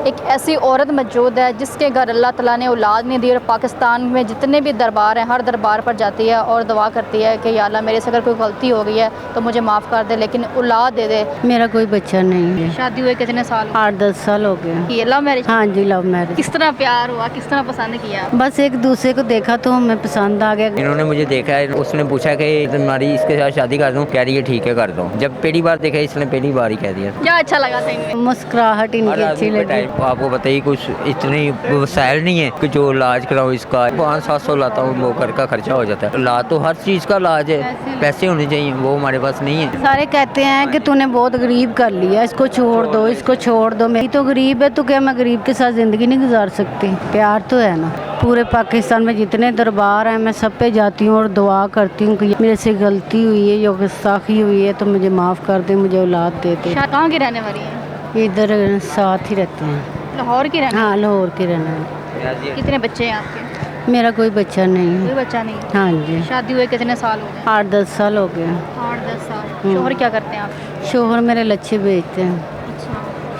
एक ऐसी औरत मौजूद है जिसके घर अल्लाह ताला ने औलाद नहीं दी और पाकिस्तान में जितने भी दरबार हैं हर दरबार पर जाती है और दुआ करती है कि या अल्लाह मेरे से अगर कोई गलती हो गई है तो मुझे माफ़ कर दे, लेकिन औलाद दे दे। मेरा कोई बच्चा नहीं है। शादी हुए कितने साल हो 8-10 साल हो गए। गए? Love marriage? हाँ जी, लव मैरिज। किस तरह प्यार हुआ, किस तरह पसंद किया? बस एक दूसरे को देखा तो हमें पसंद आ गया। इन्होंने मुझे देखा है, उसने पूछा कि तुम्हारी इसके साथ शादी कर दूं, कह रही है ठीक है कर दो। जब पहली बार देखा इसने पहली बार ही कह दिया। क्या अच्छा लगा था इनमें? मुस्कुराहट इनकी अच्छी लगी। आपको बताइए कुछ इतनी वसाइल नहीं है कि जो इलाज कराओ इसका 500-700 लाता हूँ, वो घर का खर्चा हो जाता है। इलाज तो हर चीज़ का इलाज है, पैसे होने चाहिए, वो हमारे पास नहीं है। सारे कहते हैं कि तूने बहुत गरीब कर लिया, इसको छोड़ दो, इसको छोड़ दो। मेरी तो गरीब है तो क्या मैं गरीब के साथ ज़िंदगी नहीं गुजार सकती? प्यार तो है ना। पूरे पाकिस्तान में जितने दरबार हैं मैं सब पे जाती हूँ और दुआ करती हूँ कि मेरे से गलती हुई है या गुस्ताखी हुई है तो मुझे माफ़ कर दे, मुझे औलाद दे दे। कहाँ की रहने वाली है? इधर साथ ही रहते हैं। लाहौर की रहने? हाँ, लाहौर के रहने वाले। कितने बच्चे हैं आपके? मेरा कोई बच्चा नहीं कोई है। बच्चा नहीं? हाँ जी। शादी हुए कितने साल हो गए? 8-10 साल हो गए। 8-10 साल। शोहर क्या करते हैं आप? शोहर मेरे लच्छे बेचते हैं। अच्छा,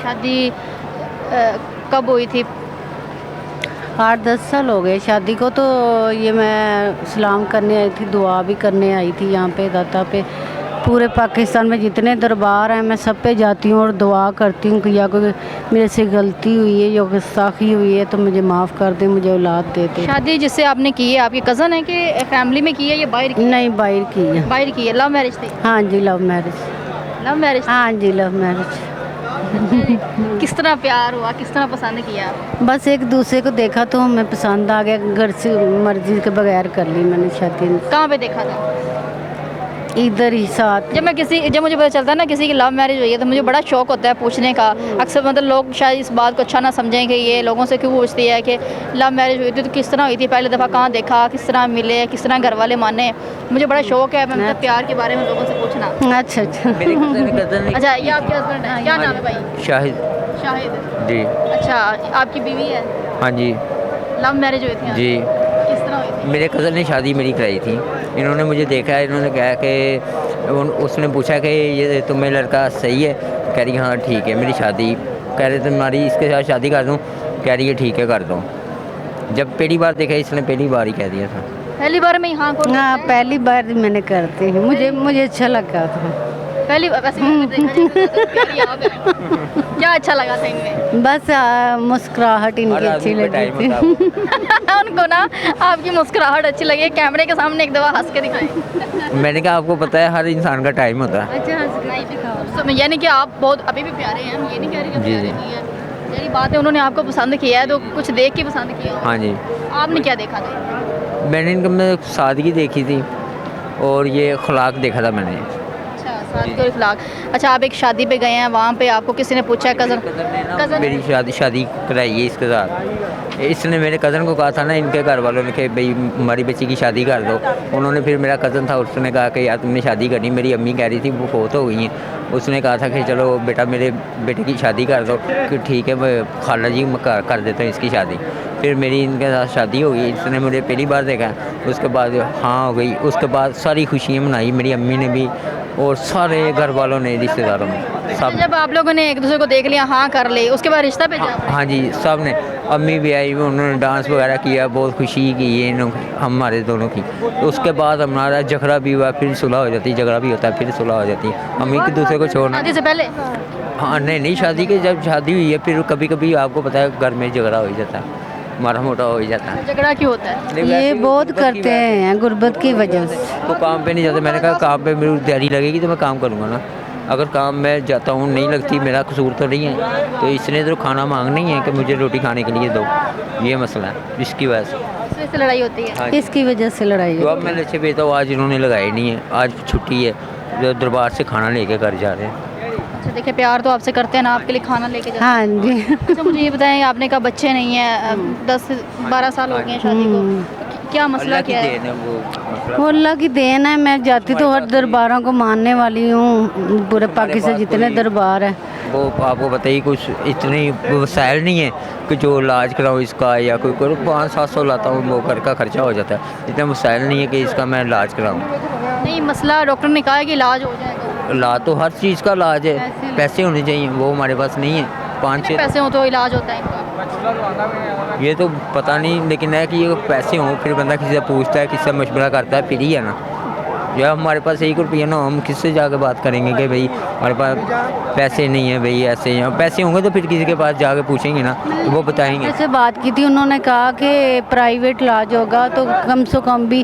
शादी कब हुई थी? 8-10 साल हो गए शादी को। तो ये मैं सलाम करने आई थी, दुआ भी करने आई थी यहाँ पे दाता पे। पूरे पाकिस्तान में जितने दरबार हैं मैं सब पे जाती हूँ और दुआ करती हूँ कि या कोई मेरे से गलती हुई है या गुस्ताखी हुई है तो मुझे माफ़ कर दे, मुझे औलाद दे दे। शादी जिससे आपने की है आपकी कज़न है कि फैमिली में की है या बाहर की? नहीं, बाहर की है। बाहर की है। लव मैरिज थी? हाँ जी, लव मैरिज। Love marriage? हाँ जी, लव मैरिज। किस तरह प्यार हुआ, किस तरह पसंद किया? बस एक दूसरे को देखा तो हमें पसंद आ गया। घर से मर्जी के बगैर कर ली मैंने शादी। कहाँ पे देखा था? इधर ही साथ। जब मुझे पता चलता है ना किसी की लव मैरिज हुई है तो मुझे बड़ा शौक होता है पूछने का। अक्सर मतलब लोग शायद इस बात को अच्छा ना समझें कि ये लोगों से क्यों पूछती है कि लव मैरिज हुई थी तो किस तरह हुई थी, पहले दफ़ा कहाँ देखा, किस तरह मिले, किस तरह घर वाले माने। मुझे बड़ा शौक है मतलब प्यार के बारे में लोगों से पूछना। अच्छा अच्छा। अच्छा, ये आपके हस्बैंड है? क्या नाम है भाई? शाहिद शाहिद जी। अच्छा, आपकी बीवी है? हाँ जी लव मैरिज हुई थी? जी। किस तरह हुई थी? मेरे कज़न ने शादी मेरी कराई थी। इन्होंने मुझे देखा है, इन्होंने कहा कि उसने पूछा कि ये तुम्हें लड़का सही है, कह रही हाँ ठीक है। मेरी शादी कह रहे तुम्हारी इसके साथ शादी कर दूं, कह रही है ठीक है कर दो। जब पहली बार देखा इसने पहली बार ही कह दिया था। पहली बार में हाँ को? हाँ, पहली बार मैंने करती हूँ। मुझे अच्छा लगा था। पहली वैसे देखा जाए तो क्या अच्छा लगा था इनमें? बस मुस्कुराहट इनकी अच्छी लगी थी। उनको ना आपकी मुस्कुराहट अच्छी लगी। कैमरे के सामने एक दफ़ा हंस के दिखाएं। मैंने कहा आपको पता है हर इंसान का टाइम होता है। अच्छा, हंस नहीं दिखाओ। यानी कि आप बहुत अभी भी प्यारे हैं, हम ये नहीं कह रहे कि जी, प्यारे जी। नहीं है। यही बात है, उन्होंने आपको पसंद किया है तो कुछ देख के पसंद किया होगा। हाँ जी। आपने क्या देखा था? मैंने इनका मैं सादगी देखी थी और ये अखलाक देखा था मैंने। अच्छा, शादी और इखलाक। अच्छा, आप एक शादी पे गए हैं, वहाँ पे आपको किसी ने पूछा कज़न? मेरी शादी कराई है इसके साथ। इसने मेरे कज़न को कहा था ना, इनके घर वालों ने कि भाई हमारी बच्ची की शादी कर दो। उन्होंने फिर मेरा कज़न था उसने कहा कि यार तुमने शादी करनी। मेरी अम्मी कह रही थी वो फोत हो गई हैं। उसने कहा था कि चलो बेटा मेरे बेटे की शादी कर दो। कि ठीक है मैं खाला जी मैं कर देता हूँ इसकी शादी। फिर मेरी इनके साथ शादी हो गई। इसने मुझे पहली बार देखा, उसके बाद हाँ हो गई। उसके बाद सारी खुशियाँ मनाई मेरी अम्मी ने भी और सारे घर वालों ने, रिश्तेदारों ने सब। जब आप लोगों ने एक दूसरे को देख लिया, हाँ कर ली, उसके बाद रिश्ता भेजा? हाँ जी, सब ने। अम्मी भी आई, उन्होंने डांस वगैरह किया, बहुत खुशी की ये हमारे दोनों की। तो उसके बाद हमारा झगड़ा भी हुआ, फिर सुलह हो जाती है। झगड़ा भी होता है फिर सुलह हो जाती है। अम्मी की दूसरे को छोड़ना। शादी से पहले? हाँ नहीं, शादी के जब शादी हुई है फिर कभी कभी आपको पता है घर में झगड़ा हो ही जाता है, मारा मोटा हो ही जाता है। झगड़ा क्यों होता है? ये बहुत करते हैं गुर्बत की वजह से। तो काम पे नहीं जाते। मैंने कहा काम पे मेरी तैयारी लगेगी तो मैं काम करूँगा ना। अगर काम में जाता हूँ नहीं लगती, मेरा कसूर तो नहीं है। तो इसने तो खाना मांगना ही है कि मुझे रोटी खाने के लिए दो। ये मसला है, इसकी वजह से इस वजह से लड़ाई होती है? हाँ। इसकी वजह से लड़ाई तो हो। अब मैं लच्छे भेजता हूँ, आज इन्होंने लगाए नहीं है, आज छुट्टी है। जो दरबार से खाना लेके घर जा रहे हैं। अच्छा, देखिए प्यार तो आपसे करते हैं ना, आपके लिए खाना लेके जाते हैं। हाँ जी। अच्छा, मुझे ये बताएं, आपने कहा बच्चे नहीं है, 10-12 साल हो गए हैं शादी को, क्या मसला अल्लाह की क्या है? देन है वो। वो अल्लाह की देन है। मैं जाती तो हर दरबारों को मानने वाली हूँ। पूरे पाकिस्तान जितने दरबार है वो आपको बताइए कुछ इतनी वसाइल नहीं है कि जो इलाज कराऊँ इसका या कोई करो 500-700 लाता हूँ, वो घर का खर्चा हो जाता है। इतना वसाइल नहीं है कि इसका मैं इलाज कराऊँ। नहीं, मसला डॉक्टर ने कहा है कि इलाज हो जाएगा। इलाज तो हर चीज़ का इलाज है, पैसे होने चाहिए, वो हमारे पास नहीं है। 5-6 पैसे हो तो इलाज होता है इनका? ये तो पता नहीं, लेकिन है कि ये पैसे हों फिर बंदा किसी से पूछता है, किसी से मशवरा करता है, फिर ही है ना। या हमारे पास 1 रुपया ना, हम किससे जाके बात करेंगे कि भाई हमारे पास पैसे नहीं है, भाई ऐसे हैं। पैसे होंगे तो फिर किसी के पास जाके पूछेंगे ना, तो वो बताएंगे। जैसे बात की थी, उन्होंने कहा कि प्राइवेट इलाज होगा तो कम से कम भी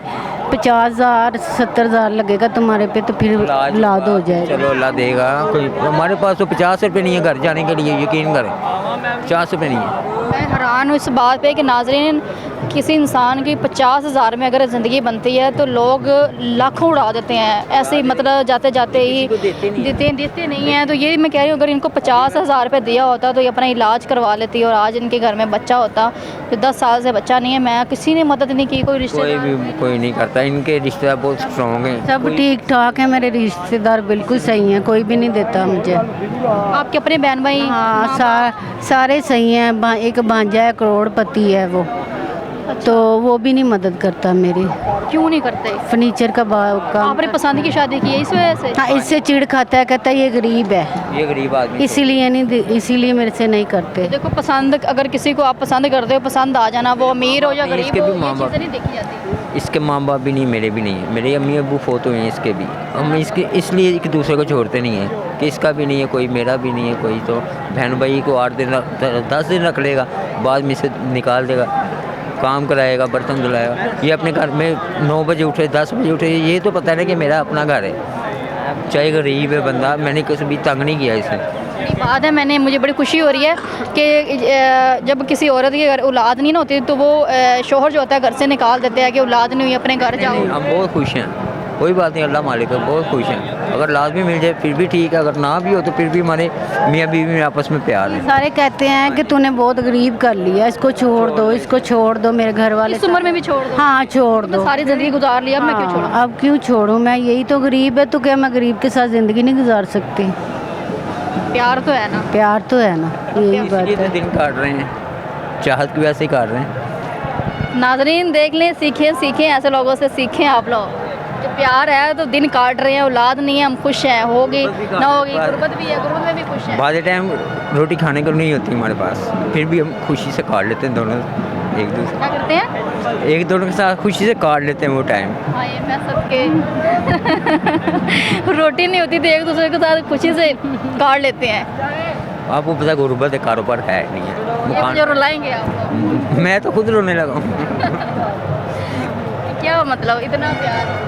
50,000 70,000 लगेगा तुम्हारे पे, तो फिर इलाज हो जाएगा। चलो अल्लाह देगा। कोई हमारे पास तो 50 रुपये नहीं है घर जाने के लिए, यकीन करें 50 रुपये नहीं है। मैं हैरान हूँ इस बात पे कि नाज़रीन, किसी इंसान की 50,000 में अगर ज़िंदगी बनती है तो लोग लाखों उड़ा देते हैं ऐसे ही, मतलब जाते जाते ही देते नहीं हैं। तो ये मैं कह रही हूँ, अगर इनको 50,000 रुपये दिया होता तो ये अपना इलाज करवा लेती और आज इनके घर में बच्चा होता। तो 10 साल से बच्चा नहीं है, मैं किसी ने मदद नहीं की, कोई रिश्तेदार कोई नहीं करता। इनके रिश्तेदार बहुत स्ट्रॉन्ग हैं, सब ठीक ठाक है, मेरे रिश्तेदार बिल्कुल सही हैं, कोई भी नहीं देता मुझे। आपके अपने बहन भाई? हाँ, सारे सही हैं। एक भांजा है, करोड़पति है वो। तो वो भी नहीं मदद करता मेरी। क्यों नहीं करते? फर्नीचर का काम। आपने पसंद की शादी की है इस वजह से? हाँ, इससे चिढ़ खाता है, कहता है ये गरीब है, ये गरीब आदमी, इसीलिए मेरे से नहीं करते। देखो, पसंद अगर किसी को आप पसंद करते हो, पसंद आ जाना, वो अमीर हो या गरीब इसके हो, भी माँ ये बाप, चीज़ें नहीं देखी जाती। इसके माँ बाप भी नहीं, मेरे भी नहीं है। मेरे अम्मी अबू फोतो हैं, इसके भी। हम इसके इसलिए एक दूसरे को छोड़ते नहीं हैं कि इसका भी नहीं है कोई, मेरा भी नहीं है कोई। तो बहन भाई को 8 दिन 10 दिन रख लेगा, बाद में से निकाल देगा, काम कराएगा, बर्तन धुलाएगा। ये अपने घर में 9 बजे उठे, 10 बजे उठे, ये तो पता है ना कि मेरा अपना घर है। चाहे गरीब है बंदा, मैंने कभी तंग नहीं किया इसे। बड़ी बात है, मुझे बड़ी खुशी हो रही है कि जब किसी औरत की अगर औलाद नहीं ना होती तो वो शोहर जो होता है घर से निकाल देते हैं कि औलाद नहीं हुई, अपने घर जाओ। हम बहुत खुश हैं, कोई बात नहीं, अल्लाह मालिक है, बहुत खुश हैं। अगर लाजमी मिल जाए फिर भी ठीक है, अगर ना भी हो तो फिर भी हमारे मियाँ बीवी में आपस में प्यार है। सारे कहते हैं कि तूने बहुत गरीब कर लिया, इसको छोड़ दो, इसको छोड़ दो। मेरे घर वाले इस उम्र में भी छोड़ दो? हाँ, छोड़ दो। सारी ज़िंदगी गुजार लिया, अब मैं क्यों छोड़ूं? अब क्यों छोड़ूं मैं? यही तो गरीब है, तो क्या मैं गरीब के साथ ज़िंदगी नहीं गुजार सकती? प्यार तो है ना? प्यार तो है ना, यही बात इसलिए तो है। दिन काट रहे हैं, चाहत की वैसे ही काट रहे हैं। नाज़रीन देख लें, सीखें ऐसे लोगों से सीखें आप लोग। जो प्यार है तो दिन काट रहे हैं, औलाद नहीं है, हम खुश हैं, होगी ना होगी, गुर्बत भी है, गुर्बत में भी खुश है। बाद टाइम रोटी खाने को नहीं होती हमारे पास, फिर भी हम खुशी से काट लेते हैं दोनों एक दूसरे। क्या करते हैं? एक दोनों के साथ खुशी से काट लेते हैं वो टाइम। हाँ, ये मैं सबके रोटी नहीं होती तो एक दूसरे के साथ खुशी से काट लेते हैं। आपको पता गुर्बत है, कारोबार है नहीं है, ये मुझे रुलाएंगे आप लोग। मैं तो खुद रोने लगा हूँ। क्या मतलब इतना प्यार?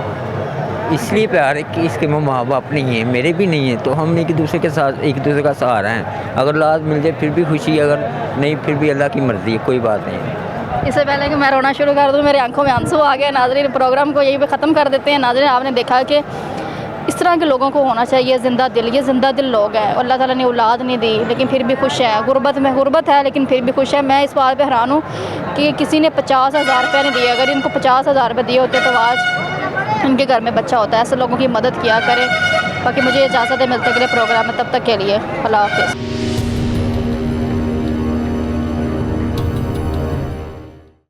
इसलिए प्यार है कि इसके माँ बाप नहीं है, मेरे भी नहीं है, तो हम एक दूसरे के साथ एक दूसरे का सहारा हैं। अगर लाद मिल जाए फिर भी खुशी, अगर नहीं फिर भी अल्लाह की मर्जी है, कोई बात नहीं है। इससे पहले कि मैं रोना शुरू कर दूँ, मेरी आंखों में आंसू आ गए। नाज़रीन, प्रोग्राम को यहीं पे ख़त्म कर देते हैं। नाज़रीन, आपने देखा कि इस तरह के लोगों को होना चाहिए ज़िंदा दिल। ये ज़िंदा दिल लोग हैं और अल्लाह ताला ने औलाद नहीं दी लेकिन फिर भी खुश है। गुर्बत है लेकिन फिर भी खुश है। मैं इस बात पे हैरान हूँ कि किसी ने 50,000 रुपये नहीं दिए। अगर इनको 50,000 रुपये दिए होते तो आज इनके घर में बच्चा होता है। ऐसे लोगों की मदद किया करें। बाकी मुझे इजाज़त है, मिलते अगले प्रोग्राम में, तब तक के लिए अल्लाह हाफ़िज़।